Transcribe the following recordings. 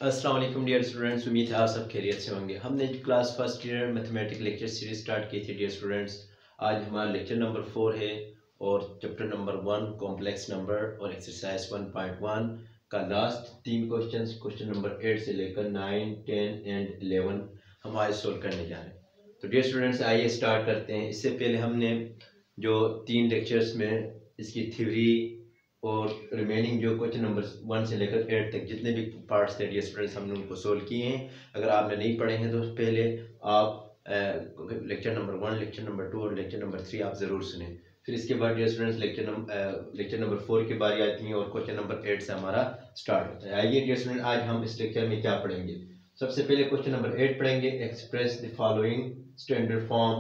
अस्सलाम वालेकुम dear students, उम्मीद है आप सब खैरियत से होंगे। हमने class first year mathematics lecture series start की थी डियर स्टूडेंट्स। आज हमारा लेक्चर नंबर 4 है और चैप्टर नंबर 1 कॉम्प्लेक्स नंबर और एक्सरसाइज 1.1 का लास्ट 3 क्वेश्चंस, क्वेश्चन नंबर 8 से लेकर 9, 10 एंड 11 हम आज सोल्व करने जा रहे हैं। तो डियर स्टूडेंट्स आइए स्टार्ट करते हैं। इससे पहले हमने जो 3 लेक्चर्स में इसकी थ्योरी और रिमेनिंग जो क्वेश्चन नंबर 1 से लेकर 8 तक जितने भी पार्ट्स थे डियर स्टूडेंट्स हमने उनको सोल्व किए हैं। अगर आपने नहीं पढ़े हैं तो पहले आप लेक्चर नंबर 1, लेक्चर नंबर 2 और लेक्चर नंबर 3 आप ज़रूर सुने। फिर इसके बाद डियर स्टूडेंट्स लेक्चर नंबर 4 की बारी आती है और क्वेश्चन नंबर 8 से हमारा स्टार्ट होता है। आइए डियर स्टूडेंट आज हम इस लेक्चर में क्या पढ़ेंगे। सबसे पहले क्वेश्चन नंबर 8 पढ़ेंगे। Express the following standard form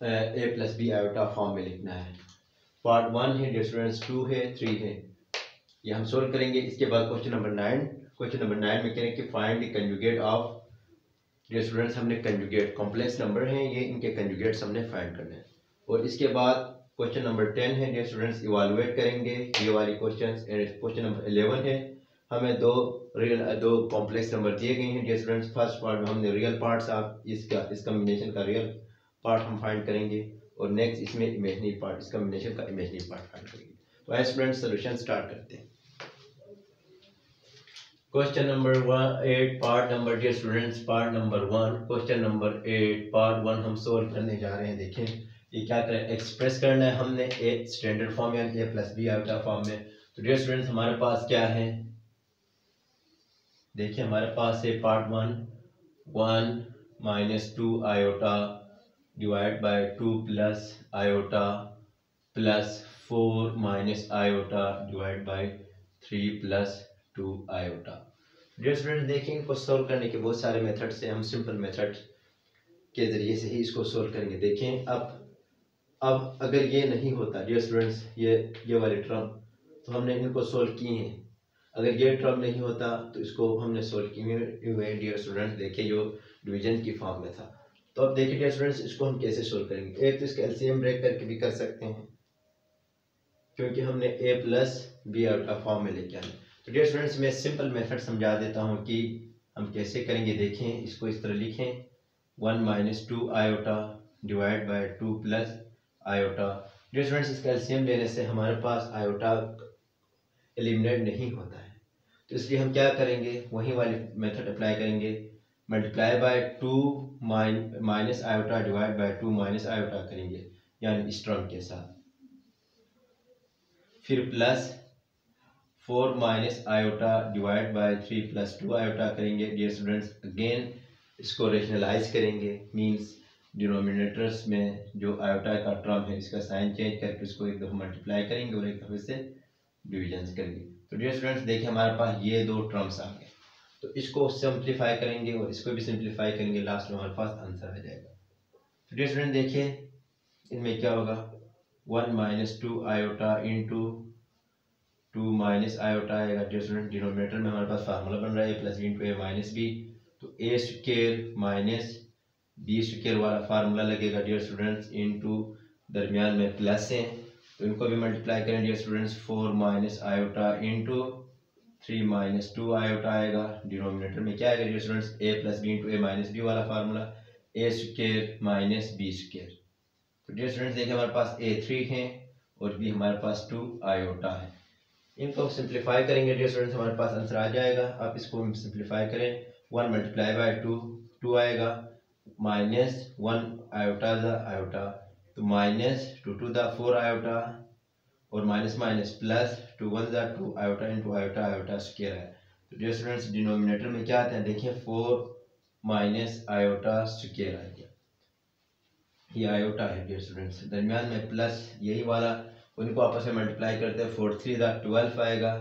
a plus b iota form में लिखना है। पार्ट 1 है डियर स्टूडेंट्स, 2 है, 3 है, ये हम सोल्व करेंगे। इसके बाद क्वेश्चन नंबर 9 में करें कि find the conjugate of. Dear students हमने कंजुगेट कॉम्प्लेक्स नंबर हैं ये, इनके कंजुगेट्स हमने फाइंड करने हैं। और इसके बाद क्वेश्चन नंबर 10 है डियर स्टूडेंट्स, इवालुएट करेंगे ये वाली क्वेश्चंस। एंड क्वेश्चन नंबर 11 है, हमें दो कॉम्प्लेक्स नंबर दिए गए हैं डियर स्टूडेंट्स। फर्स्ट पार्ट में हमने रियल पार्ट्स आप इस कॉम्बिनेशन का रियल पार्ट हम फाइंड करेंगे और नेक्स्ट इसमें इमेजिनरी पार्ट, इस कॉम्बिनेशन का इमेजिनरी पार्ट फाइंड करेंगे। तो आइए स्टूडेंट्स सॉल्यूशन स्टार्ट करते हैं। Question number 8 part number dear students, part number 1 question number 8 part 1 हम सोल्व करने जा रहे हैं। देखें ये क्या करें, एक्सप्रेस करना है हमने ए स्टैंडर्ड फॉर्म यानी a plus b iota form में। तो डियर स्टूडेंट्स हमारे पास क्या है, देखिए हमारे पास है part 1 minus 2 iota divide by 2 plus iota plus 4 minus iota divide by 3 plus 2 iota. Dear student देखिए इनको सोल्व करने के बहुत सारे मेथड से हम सिंपल मेथड के ज़रिए से ही इसको सोल्व करेंगे। देखें अब अगर ये नहीं होता डियर स्टूडेंट्स, ये वाली टर्म, तो हमने इनको सोल्व किए हैं। अगर ये टर्म नहीं होता तो इसको हमने सोल्व किए हुए डियर स्टूडेंट्स। देखिए जो डिवीजन की फॉर्म में था। तो अब देखिए डियर स्टूडेंट्स इसको हम कैसे सोल्व करेंगे। एक तो इसका एलसीएम ब्रेक करके भी कर सकते हैं क्योंकि हमने a plus b iota form में लेके आना। तो डियर स्टूडेंट्स मैं सिंपल मेथड समझा देता हूँ कि हम कैसे करेंगे। देखें इसको इस तरह लिखें 1 minus 2 iota divide by 2 plus iota. Dear students इसका एलसीएम लेने से हमारे पास आयोटा एलिमिनेट नहीं होता है, तो इसलिए हम क्या करेंगे, वही वाली मेथड अप्लाई करेंगे। Multiply by 2 minus iota divide by 2 minus iota करेंगे यानी इस टर्म के साथ। फिर plus 4 minus iota divide by 3 plus 2 iota करेंगे। डियर स्टूडेंट्स अगेन इसको रेशनलाइज करेंगे, मींस डिनोमिनेटर्स में जो आयोटा का टर्म है इसका साइन चेंज करके उसको एक दफ़ा मल्टीप्लाई करेंगे और एक दफ़े से डिविजन करेंगे। तो डियर स्टूडेंट्स देखिए हमारे पास ये दो टर्म्स आ गए, तो इसको सिंप्लीफाई करेंगे और इसको भी सिंप्लीफाई करेंगे, लास्ट में हमारे पास आंसर आ जाएगा। तो डियर स्टूडेंट देखिए इनमें क्या होगा, 1 minus 2 iota into 2 minus iota आएगा। डियर स्टूडेंट डिनोमिनेटर में हमारे पास फार्मूला बन रहा है a plus B into A minus b, तो a square minus B square वाला फार्मूला लगेगा डियर स्टूडेंट्स, इंटू दरमियान में प्लस है तो इनको भी मल्टीप्लाई करें dear students. 4 minus iota into 3 minus 2 iota आएगा। डिनोमिनेटर में क्या आएगा dear students, a plus B into A minus B वाला फार्मूला, ए स्क्वायर माइनस बी स्क्वायर। तो डियर स्टूडेंट्स देखिए हमारे पास a 3 है और b हमारे पास 2 आयोटा है। इनको सिंप्लीफाई करेंगे डियर स्टूडेंट्स, हमारे पास आंसर आ जाएगा। आप इसको सिंप्लीफाई करें, 1 मल्टीप्लाई बाय 2 आएगा, माइनस 1 आयोटा द आयोटा, तो माइनस 2 टू द 4 आयोटा और माइनस माइनस प्लस 2 1 द 2 iota into iota iota square है। तो डियर स्टूडेंट्स डिनोमिनेटर में क्या आता है, देखिए 4 माइनस आयोटा स्क्वायर आ गया, ये आयोटा है डियर स्टूडेंट्स। दरमियान में प्लस यही वाला, उनको आपस में मल्टीप्लाई करते हैं, 4 3 द 12 आएगा,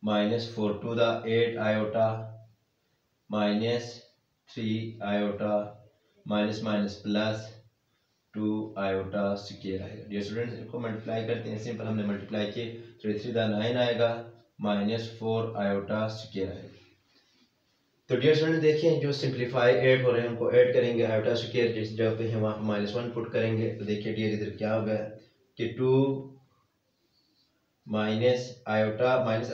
minus 4 2 the 8 iota, minus 3 iota, minus minus plus 2 iota square आएगा। डियर स्टूडेंट्स इनको मल्टीप्लाई करते हैं, सिंपल हमने मल्टीप्लाई किए, 3 3 द 9 आएगा, माइनस 4 आयोटा स्क्वायर आएगा। तो डियर स्टूडेंट देखिए जो सिंप्लीफाई ऐड हो रहे हैं उनको ऐड करेंगे, आयोटा स्क्वायर जिस जगह पे है वहाँ -1 पुट करेंगे। तो देखिए डियर इधर क्या हो गया कि 2 minus iota minus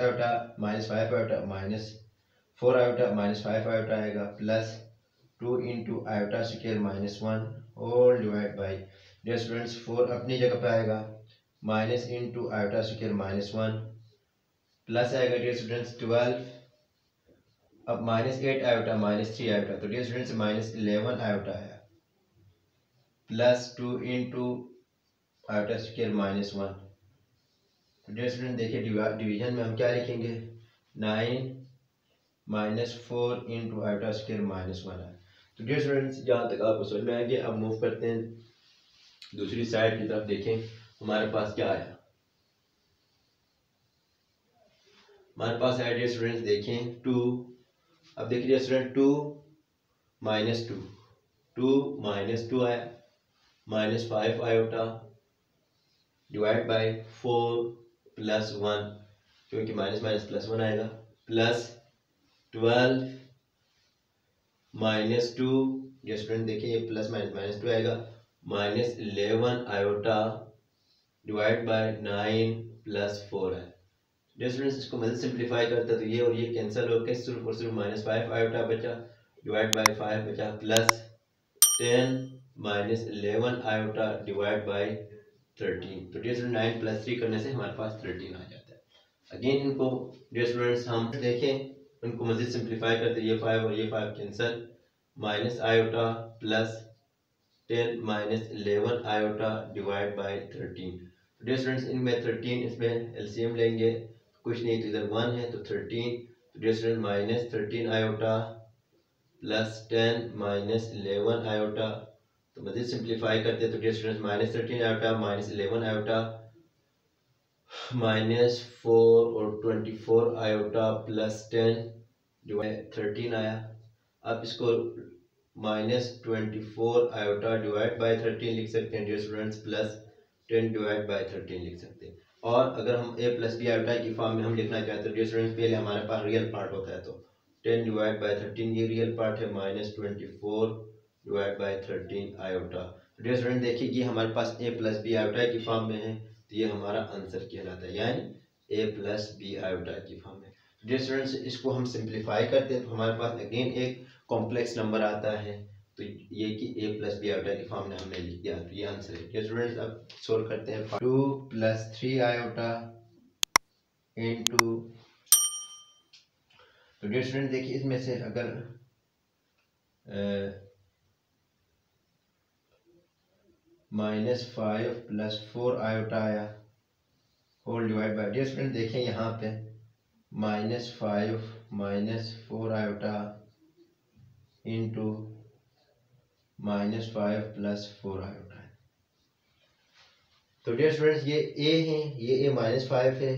5 iota minus 4 iota minus 5 iota आएगा plus 2 into iota square minus 1 whole divide by, dear students 4 अपनी जगह पे आएगा minus into iota square minus 1 plus आएगा डियर स्टूडेंट्स 12, अब माइनस 8 आयोटा माइनस 3 आयोटा, तो डियर स्टूडेंट्स माइनस 11 आयोटा आया plus 2 into iota square minus 1। तो dear student देखिए डिवीजन में हम क्या लिखेंगे 9 minus 4 into iota square minus 1 है। तो डियर स्टूडेंट्स जहाँ तक आपको समझ में आएंगे, अब मूव करते हैं दूसरी साइड की तरफ। देखें हमारे पास क्या आया, हमारे पास आया डियर स्टूडेंट्स देखें 2। अब देखिए डियर स्टूडेंट 2 माइनस 2, 2 माइनस 2 आया minus 5 iota divide by 4 plus 1, क्योंकि माइनस माइनस प्लस 1 आएगा प्लस 12 माइनस 2, डियर स्टूडेंट देखिए ये प्लस माइनस माइनस 2 आएगा minus 11 iota divide bye 9 plus 4 है। डियर स्टूडेंट्स इसको मदद सिंप्लीफाई करते तो ये और ये कैंसिल होकर सिर्फ और सिर्फ माइनस 5 आयोटा बचा डिवाइड बाय 5 बचा plus 10 minus 11 iota divide by 13। तो डियर स्टूडेंट 9 प्लस 3 करने से हमारे पास 13 आ जाता है। अगेन इनको डियर स्टूडेंट्स हम देखें उनको मजीद सिंप्लीफाई करते, ये 5 और ये 5 cancel minus iota plus 10 minus 11 iota divide by 13। Dear students इनमें 13 इसमें एलसीएम लेंगे, कुछ नहीं तो इधर 1 है तो 13, तो dear student minus 13 iota plus 10 minus 11 iota, तो मजीद सिंप्लीफाई करते तो dear students minus 13 iota minus 11 iota minus 4 और 24 आयोटा प्लस 10 डिवाइड 13 आया। अब इसको माइनस 24 आयोटा डिवाइड बाय 13 लिख सकते हैं dear students plus 10 divide by 13 लिख सकते हैं। और अगर हम a प्लस बी आयोटा की फॉर्म में हम लिखना चाहते हैं डियर स्टूडेंट्स, पहले हमारे पास रियल पार्ट होता है तो 10 डिवाइड बाय 13 ये रियल पार्ट है माइनस 24 डिवाइड बाय 13 आयोटा। तो डियर स्टूडेंट देखिए ये हमारे पास a प्लस बी आयोटा की फॉर्म में है, तो ये हमारा आंसर कहलाता है, यानी a प्लस बी आयोटा की फॉर्म में। डियर स्टूडेंट्स इसको हम सिंप्लीफाई करते हैं तो हमारे पास अगेन एक कॉम्प्लेक्स नंबर आता है, तो ये कि a प्लस बी आयोटा की फॉर्म में हमने लिख दिया, तो ये आंसर है। डियर स्टूडेंट्स अब सोल्व करते हैं 2 प्लस 3 आयोटा इनटू, तो डियर स्टूडेंट देखिए इसमें से अगर माइनस 5 प्लस 4 आयोटा आया whole divide by, dear student देखें यहाँ पे minus 5 minus 4 iota into minus 5 plus 4 iota है। तो डियर स्टूडेंट्स ये a है, ये a माइनस 5 है,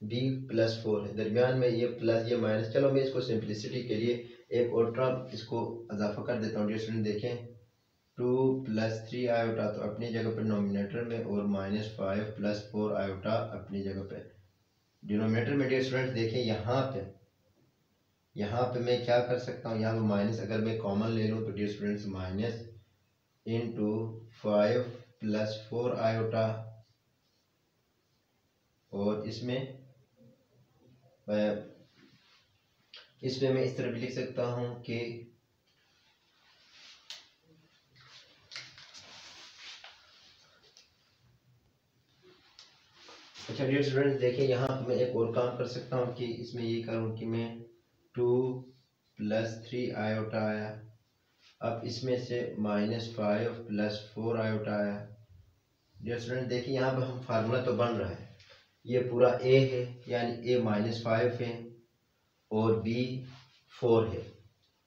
b प्लस 4 है, दरमियान में ये प्लस ये माइनस। चलो मैं इसको सिंप्लिसिटी के लिए एक और टर्म इसको इजाफा कर देता हूँ। डियर स्टूडेंट देखें 2 प्लस 3 आयोटा तो अपनी जगह पर नोमिनेटर में और माइनस 5 प्लस 4 आयोटा अपनी जगह पे डिनोमिनेटर में। डियर स्टूडेंट्स देखें यहाँ पे मैं क्या कर सकता हूँ, यहाँ पे माइनस अगर मैं कॉमन ले लूँ तो dear students minus into 5 plus 4 iota, और इसमें मैं इस तरह भी लिख सकता हूँ कि अच्छा डियर स्टूडेंट्स देखिए यहाँ पे मैं एक और काम कर सकता हूँ कि इसमें ये करूँ कि मैं 2 प्लस 3 आयोटा आया, अब इसमें से माइनस 5 प्लस 4 आयोटा आया। डियर स्टूडेंट देखिए यहाँ पे हम फार्मूला तो बन रहा है, ये पूरा a है यानी a माइनस 5 है और b 4 है।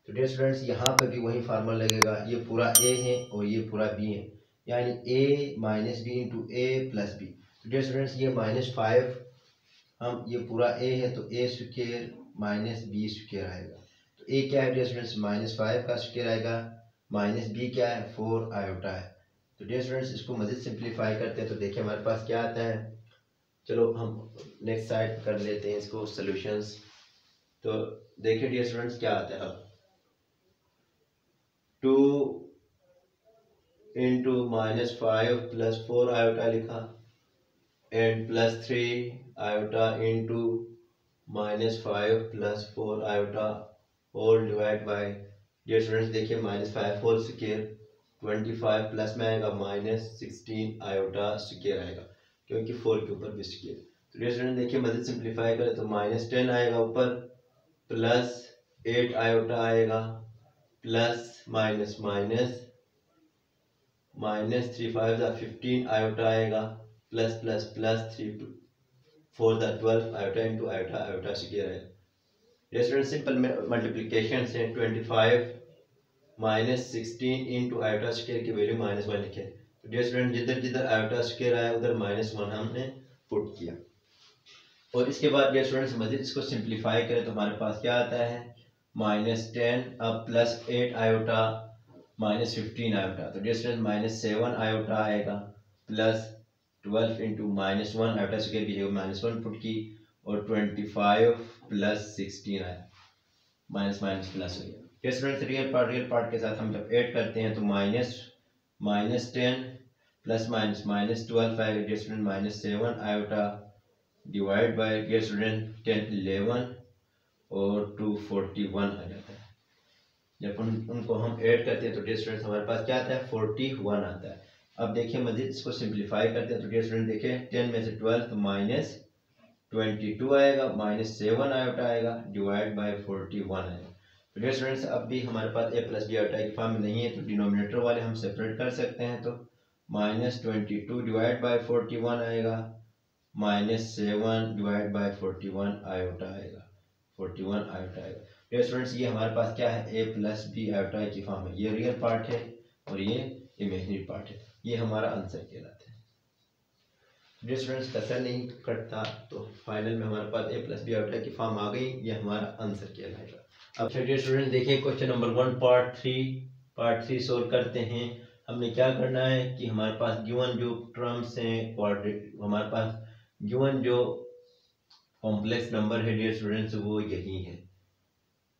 तो डियर स्टूडेंट्स यहाँ पे भी वही फार्मूला लगेगा, ये पूरा a है और ये पूरा b है, यानी a minus b into a plus b. तो डियर स्टूडेंट्स ये माइनस 5 हम ये पूरा a है तो a square minus B square आएगा, तो a क्या है डियर स्टूडेंट्स माइनस 5 का स्क्वायर आएगा, माइनस b क्या है 4 आयोटा है। तो डियर स्टूडेंट्स इसको मज़ीद सिंप्लीफाई करते हैं तो देखिए हमारे पास क्या आता है। चलो हम नेक्स्ट साइड कर लेते हैं इसको सॉल्यूशंस। तो देखिए डियर स्टूडेंट्स क्या आता है, अब 2 इंटू माइनस 5 प्लस 4 आयोटा लिखा and plus 3 iota into minus 5 plus 4 iota whole divide by, dear students देखिए -5 होल स्क्वायर 25 प्लस में आएगा -16 आयोटा स्क्वायर आएगा, क्योंकि 4 के ऊपर भी स्क्वायर। तो डियर स्टूडेंट देखिए मजीद सिंप्लीफाई करें तो -10 आएगा ऊपर, प्लस 8 आयोटा आएगा, प्लस माइनस माइनस -3 5 15 आयोटा आएगा, plus plus plus 3 4 12 iota into iota, iota square है। स्टूडेंट सिंपल मल्टीप्लिकेशन से 25 -16 इंटू आयोटा स्क्वायर की वैल्यू -1 लिखे। तो डियर स्टूडेंट जिधर जिधर आयोटा स्क्वायर आया उधर -1 हमने पुट किया। और इसके बाद डियर स्टूडेंट्स मजीद इसको सिंप्लीफाई करें तो हमारे पास क्या आता है -10 अब प्लस 8 आयोटा -15 आयोटा। तो डियर स्टूडेंट -7 आयोटा आएगा, प्लस 12 इंटू -1 आयोटा स्क्वायर की जगह -1 पुट की, और 25 प्लस 16 आया, माइनस माइनस प्लस हो गया। डियर स्टूडेंट्स रियल पार्ट के साथ हम जब ऐड करते हैं तो -10 प्लस माइनस -12 आएगा, dear student -7 iota divide by, dear student 10 11 और 241 आ जाता है। जब उनको हम ऐड करते हैं तो डियर स्टूडेंट्स हमारे पास क्या आता है 41 आता है। अब देखिए मजीद इसको सिंप्लीफाई करते हैं तो डियर स्टूडेंट देखिए 10 में से 12 तो -22 आएगा, -7 आयोटा आएगा डिवाइड बाय 41 आएगा। तो डियर स्टूडेंट्स अब भी हमारे पास a प्लस बी आयोटा की फॉर्म में नहीं है तो डिनोमिनेटर वाले हम सेपरेट कर सकते हैं। तो -22 डिवाइड बाय 41 आएगा, -7 डिवाइड बाय 41 आयोटा आएगा, 41 आयोटा आएगा। डियर स्टूडेंट्स ये हमारे पास क्या है a प्लस बी आयोटा की फॉर्म है। ये रियल पार्ट है और ये इमेजिनरी पार्ट है, ये हमारा आंसर कहलाता है। डियर स्टूडेंट्स कसर नहीं कटता तो फाइनल में हमारे पास a प्लस बी आयोटा की फॉर्म आ गई, ये हमारा आंसर कहलाएगा। अब डियर स्टूडेंट देखिए क्वेश्चन नंबर 1 पार्ट 3 सोल्व करते हैं। हमने क्या करना है कि हमारे पास गिवन जो टर्म्स हैं हमारे पास गिवन जो कॉम्प्लेक्स नंबर है डियर स्टूडेंट्स वो यही है,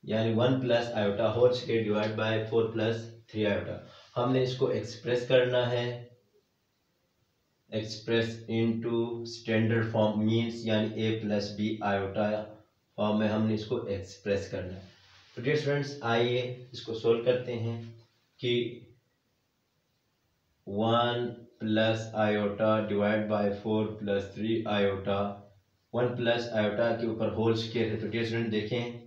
यानी 1 plus iota whole square divide by 4 plus 3 iota. हमने इसको एक्सप्रेस करना है, express into standard form means यानी a plus b iota form में हमने इसको एक्सप्रेस करना है। तो डियर स्टूडेंट्स आइए इसको सोल्व करते हैं कि 1 plus iota divide by 4 plus 3 iota, 1 plus iota के ऊपर होल स्क्वायर है। तो डियर स्टूडेंट देखें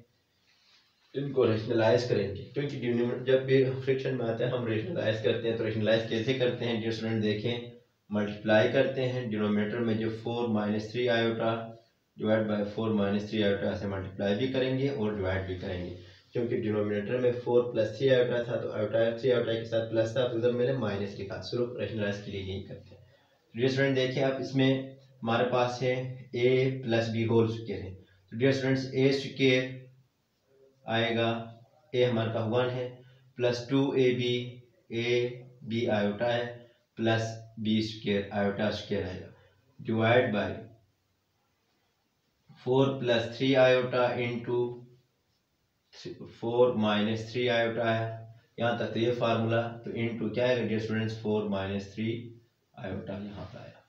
इनको रेशनलाइज करेंगे, क्योंकि जब भी फ्रिक्शन में आता है हम रेशनलाइज करते हैं। तो रेशनलाइज कैसे करते हैं डियर स्टूडेंट देखें, मल्टीप्लाई करते हैं डिनोमिनेटर में जो 4 - 3 आयोटा डिवाइड बाय 4 - 3 आयोटा से मल्टीप्लाई भी करेंगे और डिवाइड भी करेंगे, क्योंकि डिनोमिनेटर में 4 प्लस 3 आयोटा था तो आयोटा 3 आयोटा के साथ प्लस था तो उधर मैंने माइनस लिखा, सिर्फ रेशनलाइज के लिए यही करते हैं। डियर स्टूडेंट देखिए आप इसमें हमारे पास है a plus B whole square है। तो डियर स्टूडेंट्स a स्क्वायर आएगा, a हमारे पास 1 है, plus 2ab, a b iota है, plus B square iota square आएगा, divide by 4 plus 3 iota into 4 - 3 iota है, यहाँ तक तो ये फार्मूला, तो इंटू क्या है डियर स्टूडेंट्स 4 - 3 आयोटा यहाँ पर आया।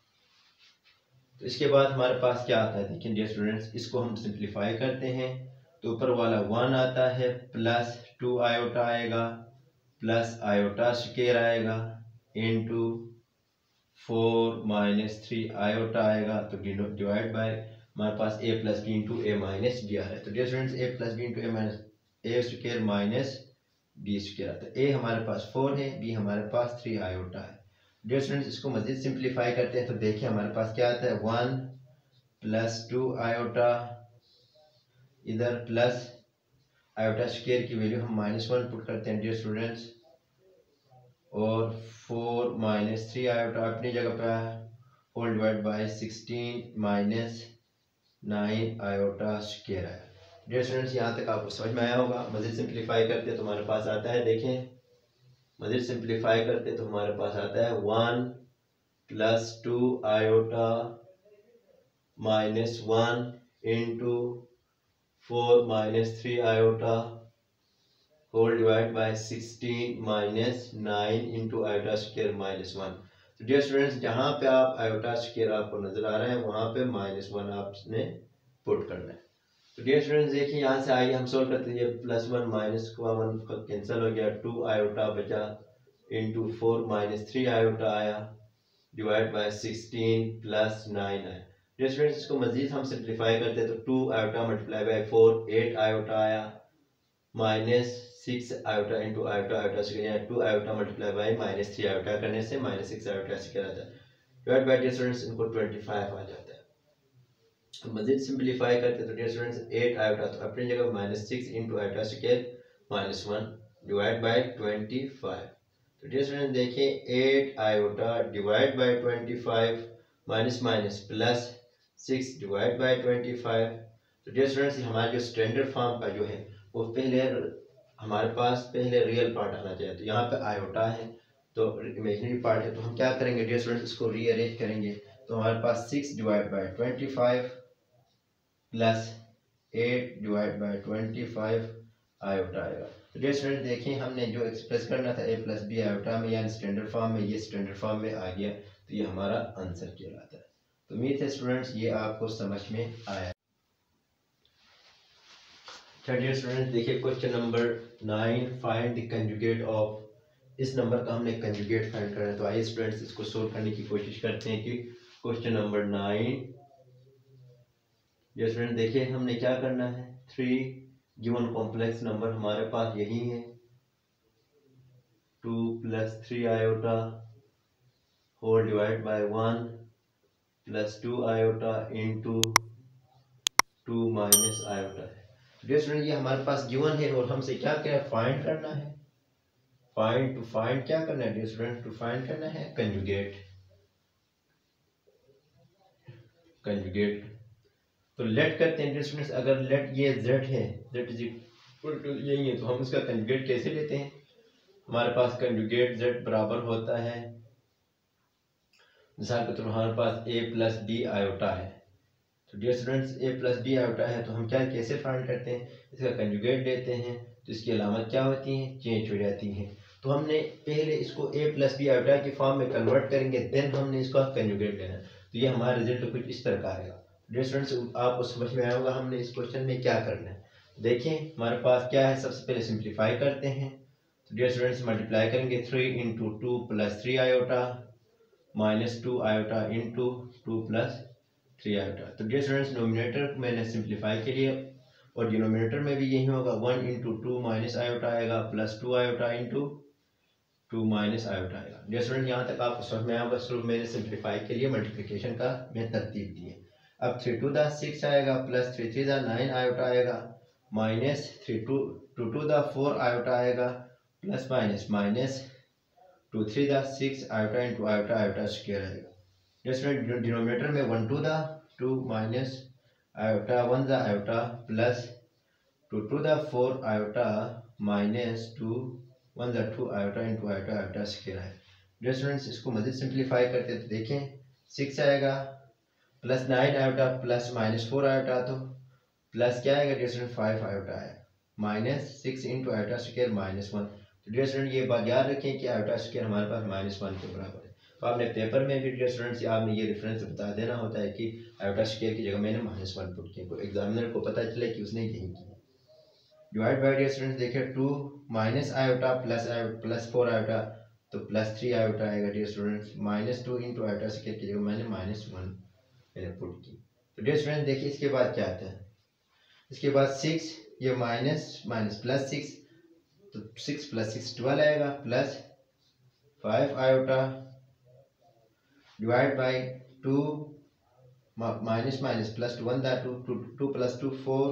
तो इसके बाद हमारे पास क्या आता है देखिए डियर स्टूडेंट्स, इसको हम सिंप्लीफाई करते हैं तो ऊपर वाला 1 आता है, प्लस 2 आयोटा आएगा, प्लस आयोटा स्क्वायर आएगा इंटू 4 - 3 आयोटा आएगा, तो डिवाइड बाय हमारे पास a plus B into A minus B आ रहा है। तो dear students a plus B into A square minus B square आता है। a हमारे पास 4 है, b हमारे पास 3 आयोटा है। डियर स्टूडेंट्स इसको मजीद सिंप्लीफाई करते हैं तो देखिए हमारे पास क्या आता है 1 प्लस 2 आयोटा, इधर प्लस आयोटा स्क्वायर की वैल्यू हम -1 पुट करते हैं डियर स्टूडेंट्स, और 4 - 3 आयोटा अपनी जगह पे है, whole divide by 16 - 9 iota square है। डियर स्टूडेंट्स यहाँ तक आपको समझ में आया होगा। मजीद सिंप्लीफाई करते तो हमारे पास आता है, देखें मजीद सिंप्लीफाई करते तो हमारे पास आता है 1 plus 2 iota -1 into 4 - 3 iota whole divide by 16 - 9 into iota square -1। तो डियर स्टूडेंट्स जहाँ पे आप आयोटा स्क्वायर आपको नजर आ रहा है वहाँ पे -1 आपने पुट करना है। तो डियर स्टूडेंट्स देखिए यहाँ से आइए हम सोल्व करते हैं। प्लस वन माइनस का वन कैंसिल हो गया, 2 आयोटा बचा इंटू 4 माइनस 3 आयोटा आया डिवाइड बाय 16 प्लस 9 आया। डियर स्टूडेंट्स इसको मजीद हम सिंप्लीफाई करते हैं तो 2 आयोटा मल्टीप्लाई बाय 4 8 आयोटा आया minus 6 iota into iota iota से 2 iota multiply by minus 3 iota करने से माइनस 6 आयोटा से क्या आता है डिवाइड बाय डियर स्टूडेंट्स इनको 25 आ जाता है। तो मजीद सिंप्लीफाई करते तो डियर स्टूडेंट्स 8 आयोटा तो अपनी जगह minus 6 into iota square minus 1 divide bye 25। तो डियर स्टूडेंट्स देखिए 8 iota divide bye 25 minus minus plus 6 divide by 25। तो डियर स्टूडेंट्स हमारा जो स्टैंडर्ड फॉर्म का जो है वो पहले हमारे पास पहले रियल पार्ट आना चाहिए। तो यहाँ पे आयोटा है तो इमेजिनरी पार्ट है, तो हम क्या करेंगे डियर स्टूडेंट्स इसको रीअरेंज करेंगे। तो हमारे पास 6 divide by 25 plus 8 divide by 25 iota आएगा। तो डियर स्टूडेंट देखिए हमने जो एक्सप्रेस करना था a प्लस बी आयोटा में यानी स्टैंडर्ड फॉर्म में, ये स्टैंडर्ड फॉर्म में आ गया तो ये हमारा आंसर कहलाता है। तो उम्मीद है स्टूडेंट्स ये आपको समझ में आया। डियर स्टूडेंट्स देखिए question number 9 find the conjugate of. इस नंबर का हमने कंजुगेट फाइंड करना है। तो आइए स्टूडेंट्स इसको सोल्व करने की कोशिश करते हैं कि क्वेश्चन नंबर 9। डियर स्टूडेंट देखिए हमने क्या करना है, 3 गिवन कॉम्प्लेक्स नंबर हमारे पास यही है 2 plus 3 iota whole divide by 1 plus 2 iota into 2 minus iota है। डियर स्टूडेंट ये हमारे पास गिवन है और हमसे क्या क्या फाइंड करना है, फाइंड क्या करना है डियर स्टूडेंट, टू फाइंड करना है कंजुगेट। तो लेट करते हैं डियर स्टूडेंट्स, अगर लेट ये z है, z इज इक्वल टू यही है, तो हम इसका कंजुगेट कैसे लेते हैं। हमारे पास कंजुगेट z बराबर होता है, मिसाल के तौर पर हमारे पास a प्लस b आयोटा है। तो dear students a plus b iota है तो हम क्या कैसे फाइंड करते हैं, इसका कंजुगेट लेते हैं तो इसकी अलामत क्या होती है, चेंज हो जाती है। तो हमने पहले इसको a प्लस बी आयोटा की फॉर्म में कन्वर्ट करेंगे, देन हमने इसका कंजुगेट लेना। तो ये हमारा रिजल्ट कुछ इस तरह का आएगा। डियर स्टूडेंट्स आपको समझ में आया होगा हमने इस क्वेश्चन में क्या करना है। देखिए हमारे पास क्या है, सबसे पहले सिंप्लीफाई करते हैं। तो डियर स्टूडेंट्स मल्टीप्लाई करेंगे 3 into 2 plus 3 iota minus 2 iota into 2 plus 3 iota. तो डियर स्टूडेंट्स नोमिनेटर मैंने सिंप्लीफाई के लिए और डिनोमिनेटर में भी यही होगा 1 इंटू 2 माइनस आयोटा आएगा plus 2 iota into 2 minus iota आएगा। डियर स्टूडेंट यहाँ तक आपको समझ में आया होगा। सिर्फ मैंने सिंप्लीफाई के लिए मल्टीप्लिकेशन का मैं तरतीब दी है। अब 3 टू द 6 आएगा प्लस 3 3 द 9 आयोटा आएगा माइनस 3 2 टू द 4 आयोटा आएगा प्लस माइनस 2 3 द 6 iota into iota iota square आएगा। डियर स्टूडेंट डिनोमिनेटर में 1 टू द 2 माइनस आयोटा 1 द आयोटा प्लस 2 टू द 4 आयोटा माइनस 2 1 द 2 iota into iota iota square है। डियर स्टूडेंट्स इसको मजीद सिंप्लीफाई करते तो देखें 6 आएगा plus 9 iota plus minus 4 iota तो प्लस क्या आएगा डियर स्टूडेंट 5 आयोटा है minus 6 into iota square minus 1। तो डियर स्टूडेंट ये बात याद रखें कि आयोटा स्क्वायर हमारे पास -1 के बराबर है। तो आपने पेपर में भी डियर स्टूडेंट्स आपने ये रेफरेंस बता देना होता है कि आयोटा स्क्वायर की जगह मैंने -1 पुट किया, तो एग्जामिनर को पता चले कि उसने यही किया। डिवाइड बाय डियर स्टूडेंट्स देखिए 2 माइनस आयोटा प्लस 4 आयोटा तो प्लस 3 आयोटा आएगा dear students minus 2 into iota square की जगह मैंने -1 मैंने पुट की। तो डियर स्टूडेंट्स देखिए इसके बाद क्या आता है, इसके बाद 6 ये माइनस प्लस 6 तो 6 प्लस 6 12 आएगा plus 5 iota divide by 2 minus plus 1 दा 2 प्लस 2 4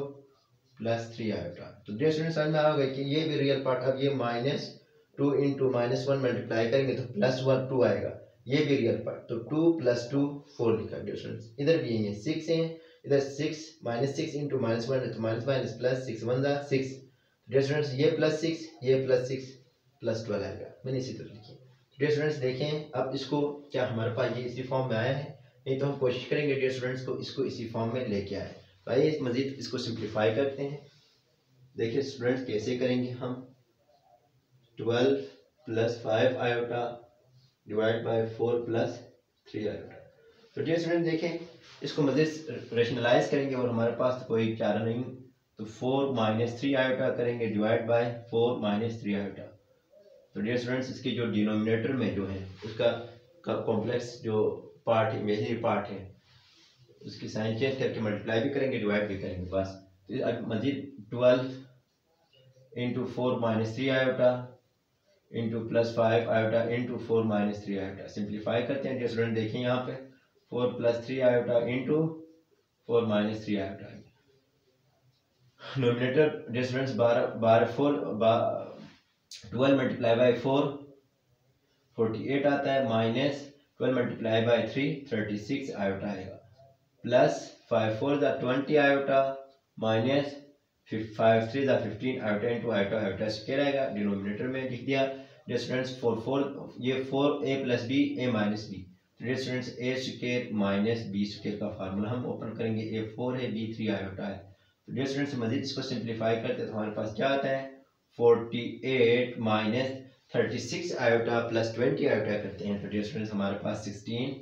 प्लस 3 आयोटा। तो डियर स्टूडेंट समझ में आ गया कि ये भी रियल पार्ट। अब ये -2 इंटू -1 मल्टीप्लाई करेंगे तो +1 2 आएगा, ये भी रियल पार्ट। तो 2 + 2 4 लिखा डियर स्टूडेंट्स। इधर भी ये 6 है, इधर 6 -6 इंटू -1 है तो माइनस प्लस 6 1 दा 6 डियर स्टूडेंट्स ये +6 ये +6 +12 आएगा, मैंने इसी तरह लिखी। डियर स्टूडेंट्स देखें अब इसको क्या हमारे पास ये इसी फॉर्म में आया है, नहीं तो हम कोशिश करेंगे डियर स्टूडेंट्स को इसको इसी फॉर्म में लेके आए। तो आइए मजीद इसको सिंप्लीफाई करते हैं। देखिए स्टूडेंट्स कैसे करेंगे हम, 12 + 5 आयोटा डिवाइड बाय 4 + 3 आयोटा। तो डियर स्टूडेंट देखें इसको मज़ीद रेशनलाइज करेंगे और हमारे पास कोई चारा नहीं, तो 4 - 3 आयोटा करेंगे डिवाइड बाय 4 - 3 आयोटा। तो डियर स्टूडेंट्स इसकी जो डिनोमिनेटर में जो है उसका कॉम्प्लेक्स जो पार्ट है, इमेजिनरी पार्ट है, उसकी साइन चेंज करके मल्टीप्लाई भी करेंगे डिवाइड भी करेंगे बस। तो अब मजीद 12 into 4 - 3 iota into +5 iota into 4 - 3 iota. Simplify करते हैं डियर स्टूडेंट, देखिए यहाँ पे 4 + 3 iota into 4 - 3 iota. Numerator dear students 12 multiply by 4 48 आता है, माइनस 12 मल्टीप्लाई बाय 3 36 आयोटा आएगा, प्लस 5 4 ज़ा 20 आयोटा माइनस 5 3 ज़ा 15 iota into iota iota square आएगा। डिनोमिनेटर में लिख दिया डियर स्टूडेंट्स 4 ये 4a + b a - b। तो dear students a square minus b square का फार्मूला हम ओपन करेंगे, a 4 है b 3 आयोटा है। तो डियर स्टूडेंट्स मजीद इसको सिंप्लीफाई करते हैं तो हमारे पास क्या आता है 48 माइनस 36 आयोटा प्लस 20 आयोटा करते हैं तो डियर स्टूडेंट्स हमारे पास 16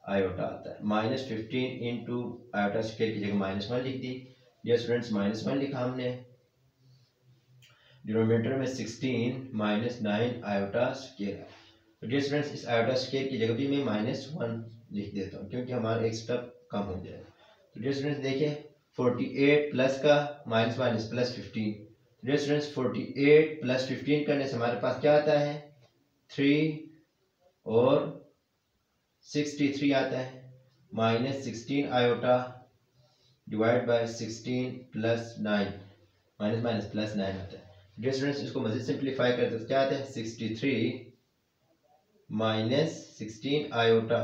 आयोटा आता है। -15 इंटू आयोटा स्क्वायर की जगह -1 लिख दी डियर स्टूडेंट्स, -1 लिखा हमने, डिनोमिनेटर में 16 - 9 आयोटा स्क्वायर है। तो डियर स्टूडेंट्स इस आयोटा स्क्वायर की जगह भी मैं -1 लिख देता हूँ क्योंकि हमारा एक स्टेप कम हो जाएगा। तो डियर स्टूडेंट्स देखिए 48 प्लस का माइनस प्लस 15। डियर स्टूडेंट्स 48 + 15 करने से हमारे पास क्या आता है 3 और 63 आता है, -16 iota divide by 16 + 9 minus plus 9 आता है। डियर स्टूडेंट्स इसको मजीद सिंप्लीफाई करते तो क्या आता है 63 - 16 iota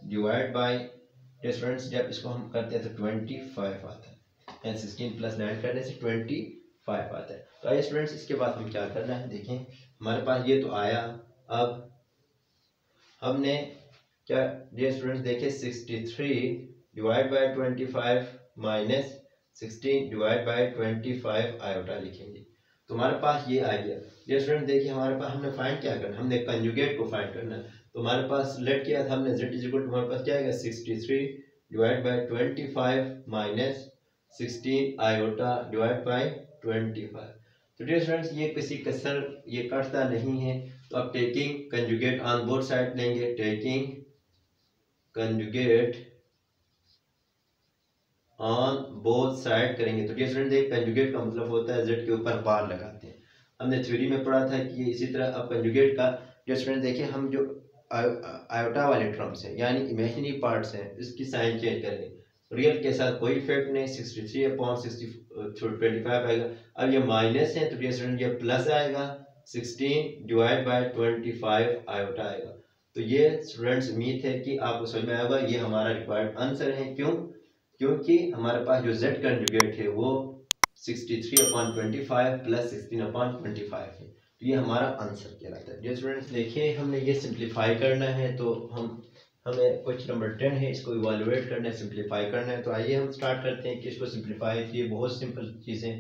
divide by dear students जब इसको हम करते हैं तो 25 आता है, एंड 16 + 9 करने से 25 आता है। तो आइए स्टूडेंट्स इसके बाद हम क्या करना है, देखें हमारे पास ये तो आया, अब हमने क्या डियर स्टूडेंट्स देखें 63 divide by 25 minus 16 divide by 25 iota लिखेंगे तो हमारे पास ये आ गया। डियर स्टूडेंट देखिए हमारे पास हमने फाइंड क्या करना, हमने कंजुगेट को फाइंड करना है। तो हमारे पास लेट किया था हमने z = हमारे पास क्या आएगा 63 divide by 25 minus 16 iota divide bye 25। तो डियर स्टूडेंट्स ये किसी कसर ये कटता नहीं है, तो अब taking conjugate on both side लेंगे, taking conjugate on both side करेंगे। तो डियर स्टूडेंट एक कंजुगेट का मतलब होता है z के ऊपर बार लगाते हैं, हमने थ्योरी में पढ़ा था कि इसी तरह अब कंजुगेट का डियर स्टूडेंट देखिए हम जो आयोटा वाले टर्म्स हैं यानी इमेजिनरी पार्ट्स हैं इसकी साइन चेंज करेंगे, रियल के साथ कोई इफेक्ट नहीं, 63/25 आएगा। अब ये माइनस है तो डियर स्टूडेंट ये प्लस आएगा 16 डिवाइड बाय 25 आयोटा आएगा। तो ये स्टूडेंट्स उम्मीद है कि आपको समझ में आएगा, ये हमारा रिक्वायर्ड आंसर है। क्यों? क्योंकि हमारे पास जो z कंजुगेट है वो 63/25 प्लस 16/25 है, तो ये हमारा आंसर कहलाता है। डियर स्टूडेंट्स देखिए हमने ये सिंप्लीफाई करना है, तो हमें क्वेश्चन नंबर 10 है, इसको इवालुएट करना है, सिंप्लीफाई करना है। तो आइए हम स्टार्ट करते हैं कि इसको सिंप्लीफाई, ये बहुत सिंपल चीज़ें।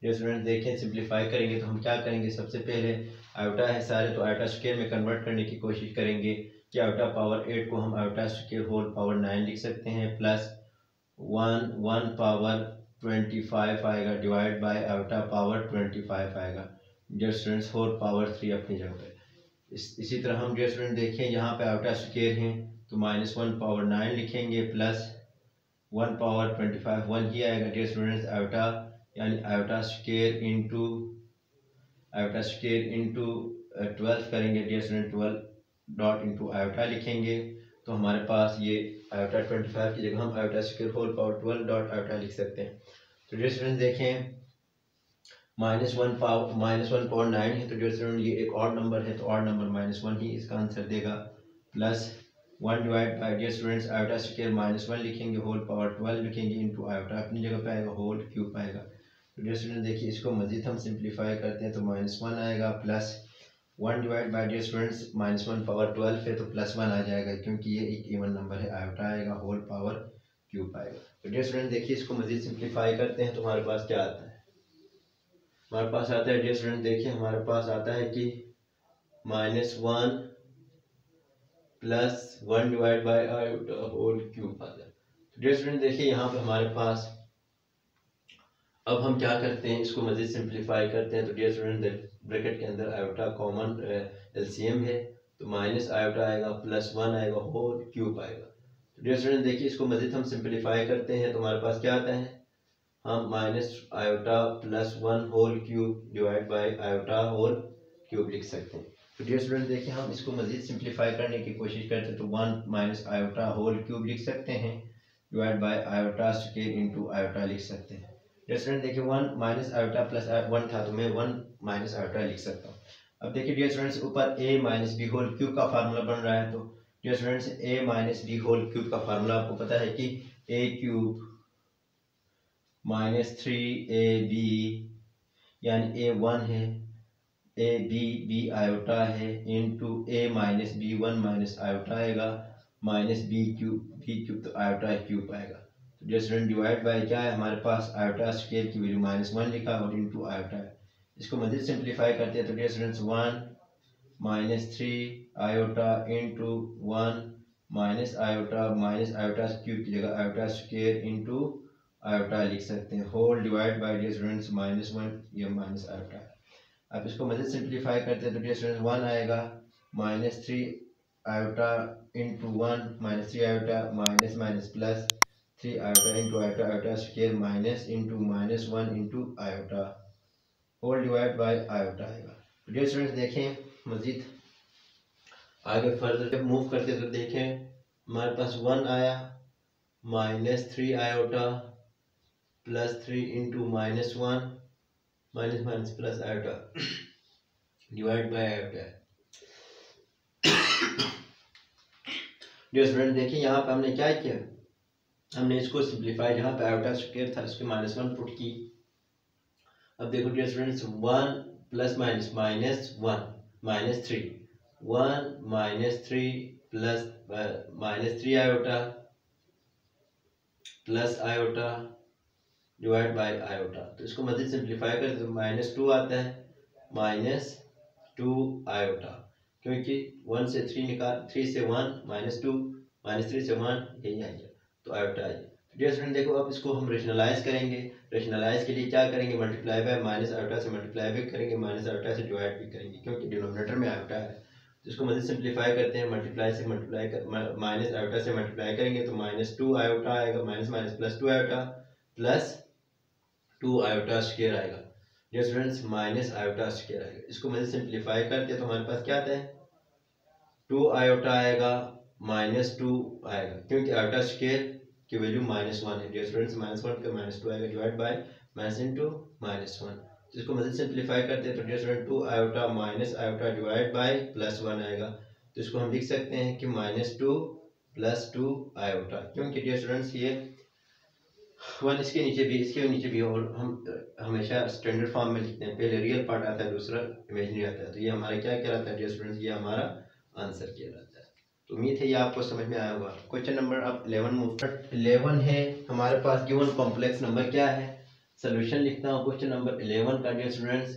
डियर स्टूडेंट्स देखें सिंप्लीफाई करेंगे तो हम क्या करेंगे, सबसे पहले आयोटा है सारे तो आयोटा स्क्वायर में कन्वर्ट करने की कोशिश करेंगे कि आयोटा पावर 8 को हम आयोटा स्क्वायर होल पावर 9 लिख सकते हैं, प्लस 1 पावर 25 आएगा डिवाइड बाय आयोटा पावर 25 आएगा। डियर स्टूडेंट्स 4 पावर 3 अपनी जगह पे। इसी तरह हम डियर स्टूडेंट देखें यहाँ पे आयोटा स्क्वायर हैं तो -1 पावर 9 लिखेंगे, प्लस 1 पावर 25 1 ही आएगा डियर स्टूडेंट्स आयोटा, यानी आयोटा स्क्वायर इंटू 12 करेंगे dear student, 12 dot into iota लिखेंगे तो हमारे पास ये आयोटा 25 की जगह हम iota square whole power 12 dot iota लिख सकते हैं। तो डियर स्टूडेंट देखें -1 पावर 9 है तो डियर स्टूडेंट ये एक ऑड नंबर है तो ऑड नंबर -1 ही इसका आंसर देगा, plus 1 divide by dear students iota square -1 लिखेंगे होल पावर 12 लिखेंगे इंटू आयोटा अपनी जगह पे आएगा होल क्यूब आएगा। तो डियर स्टूडेंट देखिए इसको मजीद हम सिंप्लीफाई करते हैं तो -1 आएगा, plus 1 divide by dear students -1 power 12 है तो +1 आ जाएगा क्योंकि ये एक इवन नंबर है, आयोटा आएगा होल पावर क्यूब आएगा। तो डियर स्टूडेंट देखिए इसको मजीद सिंप्लीफाई करते हैं तो हमारे पास क्या आता है, हमारे पास आता है डियर स्टूडेंट देखिए हमारे पास आता है कि -1 + 1 divide by iota whole cube आता है। डियर स्टूडेंट देखिए यहाँ पे हमारे पास अब हम क्या करते हैं, इसको मज़ीद सिंप्लीफाई करते हैं। तो डियर स्टूडेंट ब्रैकेट के अंदर आयोटा कॉमन एलसीएम है, तो माइनस आयोटा आएगा प्लस 1 आएगा होल क्यूब आएगा। तो डियर स्टूडेंट देखिए इसको मज़ीद हम सिंप्लीफाई करते हैं तो हमारे पास क्या आता है, हम minus iota plus 1 whole cube divide by iota whole cube लिख सकते हैं। तो डियर स्टूडेंट देखिए हम इसको मज़ीद सिंप्लीफाई करने की कोशिश करते हैं तो 1 माइनस आयोटा होल क्यूब लिख सकते हैं divide by iota square into iota लिख सकते हैं। डियर स्टूडेंट देखिए 1 माइनस आयोटा प्लस 1 था तो मैं 1 माइनस आयोटा लिख सकता हूँ। अब देखिए डियर स्टूडेंट्स ऊपर a minus b whole cube का फार्मूला बन रहा है, तो dear students a minus b whole cube का फार्मूला आपको पता है कि a क्यूब माइनस 3ab यानी a1 है, b आयोटा है into a minus b1 minus iota आएगा माइनस b क्यूब तो आयोटा क्यूब आएगा। तो डियर स्टूडेंट डिवाइड बाय क्या है हमारे पास आयोटा स्क्वायर की वैल्यू -1 लिखा और इंटू आयोटा है। इसको मज़ीद सिंप्लीफाई करते हैं तो dear students 1 minus 3 iota into 1 minus iota cube की जगह आयोटा स्क्वायर इंटू आयोटा लिख सकते हैं whole divide by dear students -1 ये माइनस आयोटा है। अब इसको मज़ीद सिंप्लीफाई करते हैं तो डियर स्टूडेंट्स 1 आएगा -3 iota into 1 -3 iota minus plus 3 iota into iota iota square minus into -1 into iota whole divide by iota आएगा। तो डियर स्टूडेंट्स देखें मज़ीद आगे फर्दर जब मूव करते तो देखें हमारे पास 1 आया -3 iota plus 3 into -1 minus plus iota divide by iota. Dear student देखिए यहाँ पे हमने क्या किया, हमने इसको सिंप्लीफाई, जहाँ पे आयोटा स्क्वायर था उसके -1 पुट की। अब देखो dear students 1 plus minus -1 -3 1 -3 plus -3 iota plus iota divide by iota. तो इसको मज़ीद सिंप्लीफाई करें तो -2 आता है -2 आयोटा, क्योंकि 1 से 3 निकाल 3 से 1 -2 -3 से 1 यही आ गया तो आयोटा आ गया। डियर स्टूडेंट देखो अब इसको हम रेशनलाइज करेंगे। रेशनलाइज के लिए क्या करेंगे, मल्टीप्लाई बाय माइनस आयोटा से मल्टीप्लाई भी करेंगे, माइनस आयोटा से डिवाइड भी करेंगे क्योंकि डिनोमिनेटर में आयोटा है। तो इसको मज़ीद सिंप्लीफाई करते हैं, मल्टीप्लाई से मल्टीप्लाई कर माइनस आयोटा से मल्टीप्लाई करेंगे तो -2 आयोटा आएगा minus plus 2 iota plus 2 iota square आएगा। Dear students minus iota square आएगा। इसको मज़ीद सिंप्लीफाई करते हैं तो हमारे पास क्या आता है 2 आयोटा आएगा -2 आएगा क्योंकि आयोटा स्क्वायर की वैल्यू -1 है। डियर स्टूडेंट्स -1 का -2 आएगा डिवाइड बाय माइनस इंटू -1। तो इसको मज़ीद सिंप्लीफाई करते हैं तो dear student 2 iota minus iota divide by +1 आएगा। तो इसको हम लिख सकते हैं कि -2 + 2 आयोटा, क्योंकि डियर स्टूडेंट्स ये 1 इसके नीचे भी और हम हमेशा स्टैंडर्ड फॉर्म में लिखते हैं, पहले रियल पार्ट आता है दूसरा इमेजिनरी आता है। तो ये हमारा क्या कहलाता है डियर स्टूडेंट्स, ये हमारा आंसर कहलाता है। तो उम्मीद है ये आपको समझ में आया होगा। क्वेश्चन नंबर अब 11 मूव 11 है हमारे पास, गिवन कॉम्प्लेक्स नंबर क्या है, सोल्यूशन लिखता हूँ क्वेश्चन नंबर 11 का dear students.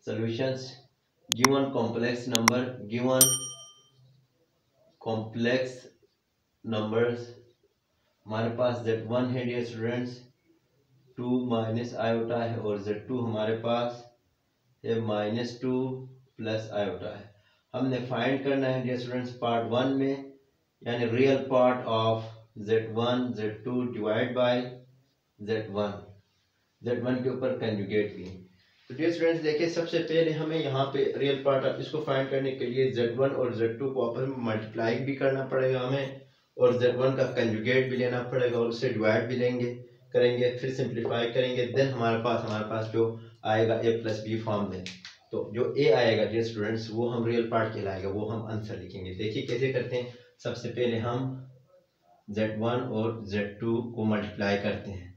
Solutions given complex number, given complex numbers हमारे पास Z1 है डियर स्टूडेंट्स, 2 माइनस आयोटा है और Z2 हमारे पास है -2 प्लस आयोटा है। हमने फाइंड करना है डियर स्टूडेंट्स पार्ट 1 में, यानी real part of Z1 Z2 divide by Z1 के ऊपर कंजुगेट की। तो डियर स्टूडेंट्स देखिए सबसे पहले हमें यहाँ पे रियल पार्ट ऑफ इसको फाइंड करने के लिए Z1 और Z2 को आपस में मल्टीप्लाई भी करना पड़ेगा हमें, और Z1 का कंजुगेट भी लेना पड़ेगा और उससे डिवाइड भी करेंगे, फिर सिंप्लीफाई करेंगे, देन हमारे पास जो आएगा a + b फॉर्म में। तो जो a आएगा डियर स्टूडेंट्स वो हम रियल पार्ट कहलाएगा, वो हम आंसर लिखेंगे। देखिए कैसे करते हैं, सबसे पहले हम Z1 और Z2 को मल्टीप्लाई करते हैं।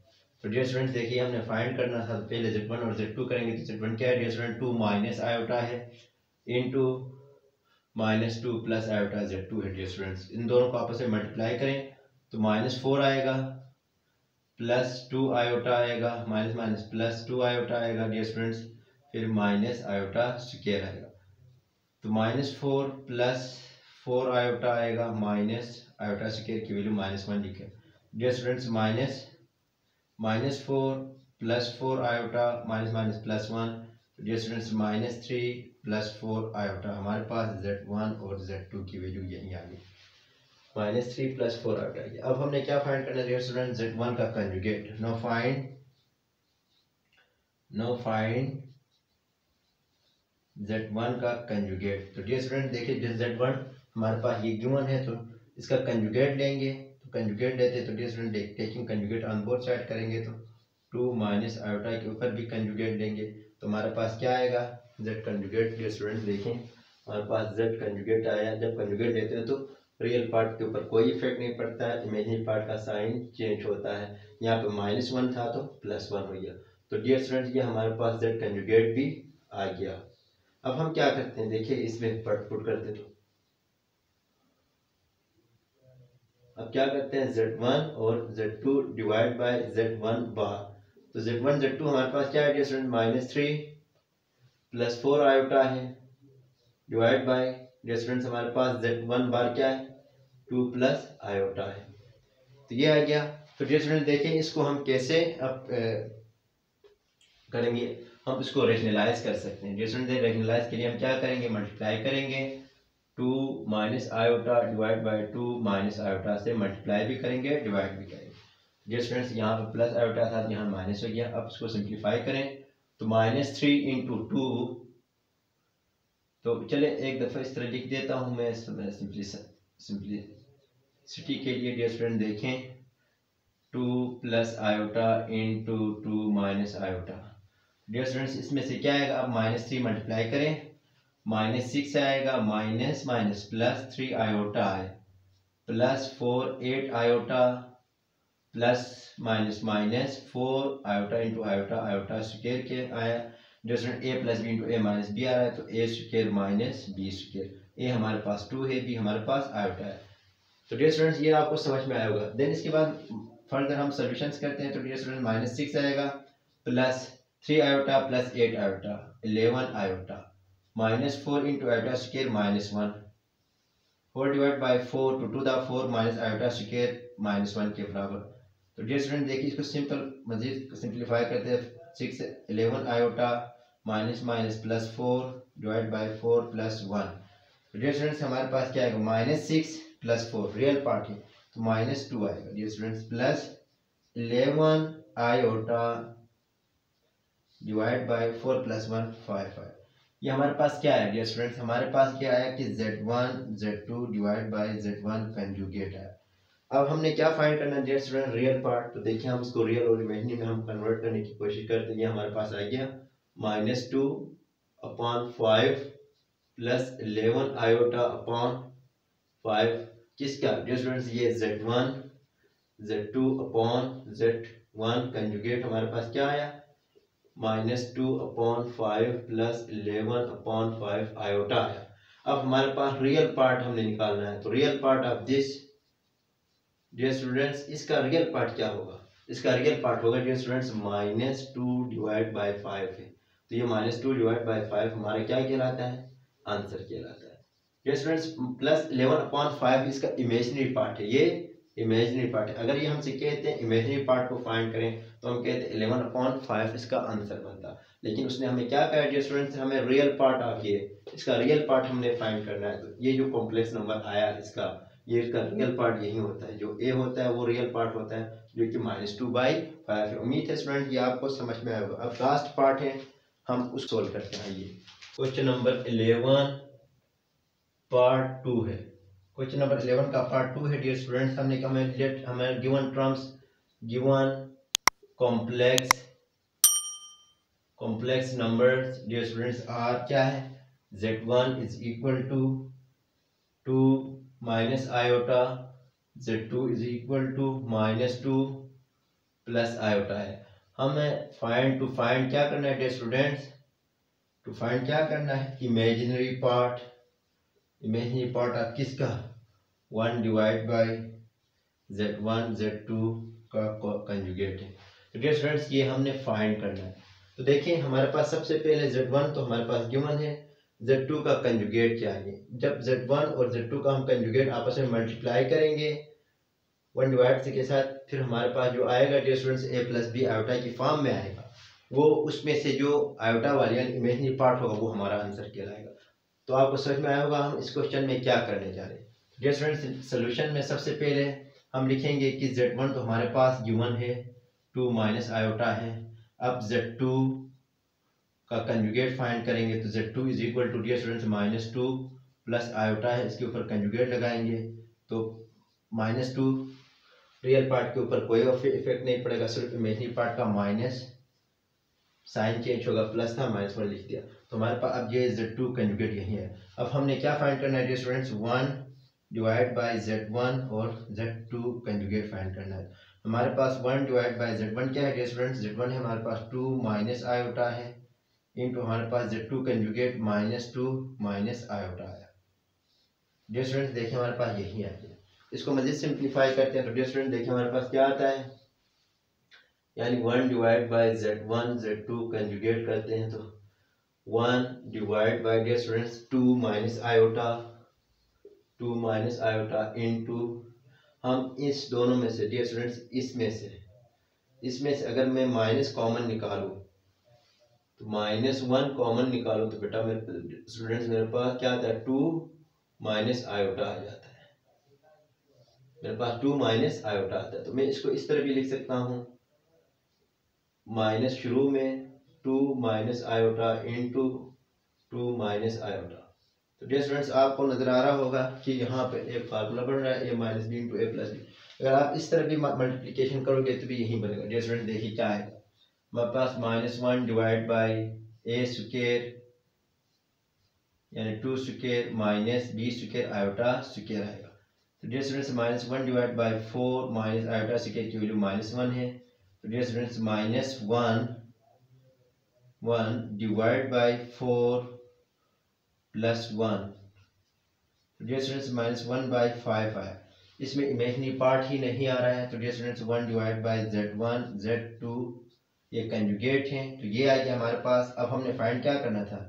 तो डियर स्टूडेंट्स देखिए हमने फाइंड करना था, तो पहले Z1 और Z2 करेंगे। तो Z1 क्या है डियर स्टूडेंट, 2 माइनस आयोटा है इंटू -2 प्लस आयोटा Z2 है डियर स्टूडेंट्स। इन दोनों को आपस में मल्टीप्लाई करें तो -4 आएगा प्लस 2 आयोटा आएगा, माइनस प्लस 2 आयोटा आएगा डियर स्टूडेंट्स, फिर माइनस आयोटा स्क्वायर आएगा। तो -4 प्लस 4 आयोटा आएगा माइनस आयोटा स्क्वायर की वैल्यू -1 लिखे। Dear students -4 +4 iota minus minus +1, dear students -3 +4 iota, हमारे पास Z1 और Z2 की वैल्यू यही आ गई, -3 +4 आयोटा। अब हमने क्या फाइंड करना है डियर स्टूडेंट्स, Z1 का कंजुगेट। नो फाइंड Z1 का कंजुगेट। तो डियर स्टूडेंट देखिए Z1 हमारे पास ये गिवन है, तो इसका कंजुगेट लेंगे। तो कंजुगेट लेते हैं तो dear student taking conjugate on both side करेंगे, तो 2 माइनस आयोटा के ऊपर भी कंजुगेट लेंगे, तो हमारे पास क्या आएगा, Z कंजुगेट। डियर स्टूडेंट देखें हमारे पास Z कंजुगेट आया। जब कंजुगेट लेते हैं तो रियल पार्ट के ऊपर कोई इफेक्ट नहीं पड़ता है, इमेजिनरी पार्ट का साइन चेंज होता है। यहाँ पे -1 था तो +1 हो गया। तो डियर स्टूडेंट ये हमारे पास Z कंजुगेट भी आ गया। अब हम क्या करते हैं, देखिए इसमें पुट करते तो अब क्या करते हैं, Z1 और Z2 डिवाइड बाय Z1 बार। तो Z1 Z2 हमारे पास क्या है डियर स्टूडेंट, -3 +4 आयोटा है, डिवाइड बाय डियर स्टूडेंट्स हमारे पास Z1 बार क्या है, 2 प्लस आयोटा है। तो ये आ गया। तो डियर स्टूडेंट देखिए इसको हम कैसे अब करेंगे, हम इसको रेशनलाइज कर सकते हैं। डियर स्टूडेंट रेशनलाइज के लिए हम क्या करेंगे, मल्टीप्लाई करेंगे, 2 minus iota divide by 2 minus iota से मल्टीप्लाई भी करेंगे, डिवाइड भी करेंगे। डियर स्टूडेंट्स यहाँ पे प्लस आयोटा था, यहाँ माइनस हो गया। अब इसको सिंप्लीफाई करें तो -3 × 2, तो चले एक दफ़ा इस तरह लिख देता हूँ मैं सिंपलिसिटी के लिए। डियर स्टूडेंट देखें 2 plus iota into 2 minus iota. Dear students इसमें से क्या आएगा, अब -3 मल्टीप्लाई करें, -6 आएगा, माइनस माइनस +3 आयोटा है, +4 8 iota, plus minus minus 4 iota into iota, iota square के आया। Dear student a + b into a - b आ रहा है, तो a square minus b square, a हमारे पास 2 है, b हमारे पास आयोटा है। तो डियर स्टूडेंट्स ये आपको समझ में आया होगा। देन इसके बाद फर्दर हम सॉल्यूशंस करते हैं। तो डियर स्टूडेंट -6 आएगा, +3 iota plus 8 iota 11 iota, -4 into iota square -1, 4 divide by 4 2 the 4 minus iota square -1 के बराबर। तो डियर स्टूडेंट देखिए इसको सिंपल मजीद सिंप्लीफाई करते हैं, 6 11 iota minus minus +4 divide by 4 +1। तो डियर स्टूडेंट्स हमारे पास क्या आएगा, -6 +4 रियल पार्ट है, तो -2 आएगा। Dear students +11 iota divide by 4 +1 5 आया। ये हमारे पास क्या है डियर स्टूडेंट्स, हमारे पास क्या आया कि Z1 Z2 divide by Z1 conjugate है। अब हमने क्या फाइंड करना है डियर स्टूडेंट, रियल पार्ट। तो देखिए हम इसको रियल और इमेजिनरी में हम कन्वर्ट करने की कोशिश करते हैं। ये हमारे पास आ गया -2/5 + 11 आयोटा अपॉन 5 किसका डियर स्टूडेंट्स, ये Z1 Z2 upon Z1 conjugate हमारे पास क्या आया, -2/5 + 11/5 आयोटा आया। अब हमारे पास रियल पार्ट हमने निकालना है। तो real part of this dear students, इसका रियल पार्ट क्या होगा, इसका रियल पार्ट होगा डियर स्टूडेंट्स -2 डिवाइड बाय 5 है। तो ये -2 डिवाइड बाय 5 हमारा क्या कहलाता है, आंसर कहलाता है। डियर स्टूडेंट्स +11/5 इसका इमेजिनरी पार्ट है, ये इमेजिनरी पार्ट है। अगर ये हमसे कहते हैं इमेजिनरी पार्ट को फाइंड करें तो हम कहते हैं 11/5 इसका आंसर बनता, लेकिन उसने हमें क्या कहा डियर स्टूडेंट्स, हमें रियल पार्ट ऑफ ये इसका रियल पार्ट हमने फाइंड करना है। तो ये जो कॉम्प्लेक्स नंबर आया इसका, ये इसका रियल पार्ट यही होता है, जो a होता है वो रियल पार्ट होता है, जो कि -2/5 है। उम्मीद है स्टूडेंट ये आपको समझ में आएगा। अब लास्ट पार्ट है, हम उस सोल्व करते हैं। ये क्वेश्चन नंबर 11 पार्ट 2 है। क्वेश्चन नंबर 11 का पार्ट 2 है डियर स्टूडेंट्स। हमने कहा हमें given terms, given complex numbers dear students are क्या है, Z1 = 2 minus iota, Z2 = -2 plus iota है। हमें फाइंड क्या करना है डियर स्टूडेंट्स, टू फाइंड क्या करना है, इमेजिनरी पार्ट ऑफ किसका, 1 डिवाइड बाय Z1 Z2 का कंजुगेट है। तो डियर स्टूडेंट्स ये हमने फाइंड करना है। तो देखिए हमारे पास सबसे पहले Z1 तो हमारे पास गिवन है, Z2 का कंजुगेट चाहिए। जब Z1 और Z2 का हम कंजुगेट आपस में मल्टीप्लाई करेंगे 1 डिवाइड से के साथ फिर हमारे पास जो आएगा डियर स्टूडेंट्स ए प्लस बी आयोटा की फॉर्म में आएगा, वो उसमें से जो आयोटा वाली इमेजिनरी पार्ट होगा वो हमारा आंसर कहलाएगा। तो आपको समझ में आया होगा हम इस क्वेश्चन में क्या करने जा रहे हैं। डियर स्टूडेंट्स सोल्यूशन में सबसे पहले हम लिखेंगे कि z1 तो हमारे पास गिवन है, 2 माइनस आयोटा है। अब z2 का कंजुगेट फाइंड करेंगे, तो z2 is equal to dear students -2 plus iota है, इसके ऊपर कंजुगेट लगाएंगे तो -2 रियल पार्ट के ऊपर कोई इफेक्ट नहीं पड़ेगा, सिर्फ इमेजिनरी पार्ट का माइनस साइन चेंज होगा, प्लस था -1 लिख दिया। तो हमारे पास अब ये z2 कंजुगेट यही है। अब हमने क्या फाइंड करना है dear students, 1 divide bye z1 और z2 कंजुगेट फाइंड करना है। हमारे पास 1 डिवाइड बाय z1 क्या है डियर स्टूडेंट्स, z1 है हमारे पास 2 माइनस आयोटा है, इनटू हमारे पास z2 कंजुगेट -2 माइनस आयोटा आया। डियर स्टूडेंट्स देखिए हमारे पास यही आ गया। इसको मजीद सिंप्लीफाई करते हैं तो डियर स्टूडेंट देखिए हमारे पास क्या आता है, यानी 1 divide bye z1 z2 conjugate करते हैं तो 1 divide by dear students 2 minus iota, 2 minus iota into हम इस दोनों में से डियर स्टूडेंट्स इसमें से अगर मैं माइनस कॉमन निकालूं तो -1 कॉमन निकालूं तो बेटा मेरे स्टूडेंट्स मेरे पास क्या आता है, 2 माइनस आयोटा आ जाता है। मेरे पास 2 माइनस आयोटा आता है, तो मैं इसको इस तरह भी लिख सकता हूँ, माइनस शुरू में 2 minus iota into 2 minus iota. तो डियर स्टूडेंट्स आपको नजर आ रहा होगा कि यहाँ पे एक फार्मूला बन रहा है, a minus b into a plus b. अगर आप इस तरह भी मल्टीप्लिकेशन करोगे तो भी यही बनेगा। डियर स्टूडेंट देखिए क्या आएगा, हमारे पास -1 डिवाइड बाई ए स्क्वायर यानी 2 square minus B square iota square आएगा। तो dear students -1 divide by 4 minus iota square की वैल्यू -1 है, तो dear students -1 divide by 4 plus 1, तो डियर स्टूडेंट्स -1 बाई 5 आया। इसमें इमेजिनरी पार्ट ही नहीं आ रहा है, तो dear students 1 divide by z1 z2 ये कंजुगेट हैं, तो ये आ गया हमारे पास। अब हमने फाइंड क्या करना था,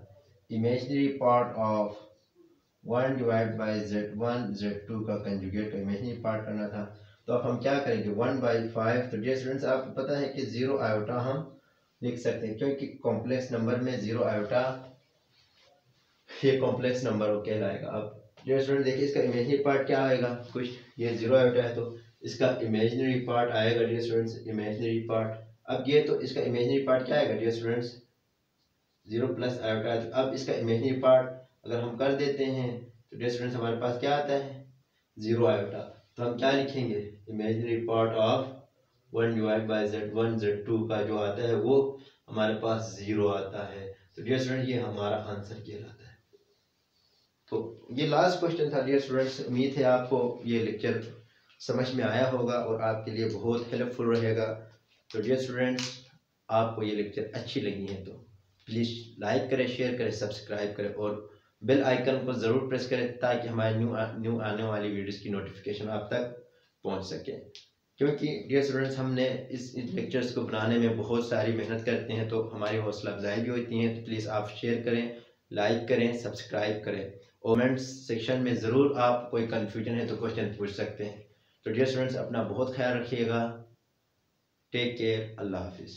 imaginary part of 1 divide by z1 z2 का कंजुगेट का इमेजिनरी पार्ट करना था। तो अब हम क्या करेंगे 1 बाई 5, तो डियर स्टूडेंट्स आपको पता है कि 0 आयोटा हम लिख सकते हैं, क्योंकि कॉम्प्लेक्स नंबर में 0 आयोटा ये कॉम्प्लेक्स नंबर हो कहलाएगा। अब डियर स्टूडेंट देखिए इसका इमेजिनरी पार्ट क्या आएगा, कुछ ये 0 आयोटा है तो इसका इमेजिनरी पार्ट आएगा डियर स्टूडेंट्स इमेजिनरी पार्ट। अब ये तो इसका इमेजिनरी पार्ट क्या आएगा डियर स्टूडेंट्स 0 प्लस आयोटा है, तो अब इसका इमेजिनरी पार्ट अगर हम कर देते हैं तो डियर स्टूडेंट्स हमारे पास क्या आता है 0 आयोटा। तो हम क्या लिखेंगे, imaginary part of 1 divide by z1 z2 का जो आता है वो हमारे पास 0 आता है। तो डियर स्टूडेंट ये हमारा आंसर कहलाता है। तो ये लास्ट क्वेश्चन था डियर स्टूडेंट्स। उम्मीद है आपको ये लेक्चर समझ में आया होगा और आपके लिए बहुत हेल्पफुल रहेगा। तो डियर स्टूडेंट्स आपको ये लेक्चर अच्छी लगी है तो प्लीज़ लाइक करें, शेयर करें, सब्सक्राइब करें और बेल आइकन को ज़रूर प्रेस करें ताकि हमारे न्यू आने वाली वीडियोस की नोटिफिकेशन आप तक पहुंच सके। क्योंकि डियर स्टूडेंट्स हमने इस लेक्चर्स को बनाने में बहुत सारी मेहनत करते हैं तो हमारी हौसला अफजाई भी होती है। तो प्लीज़ आप शेयर करें, लाइक करें, सब्सक्राइब करें। कमेंट्स सेक्शन में ज़रूर आप कोई कन्फ्यूजन है तो क्वेश्चन पूछ सकते हैं। तो डियर स्टूडेंट्स अपना बहुत ख्याल रखिएगा। टेक केयर, अल्लाह हाफिज़।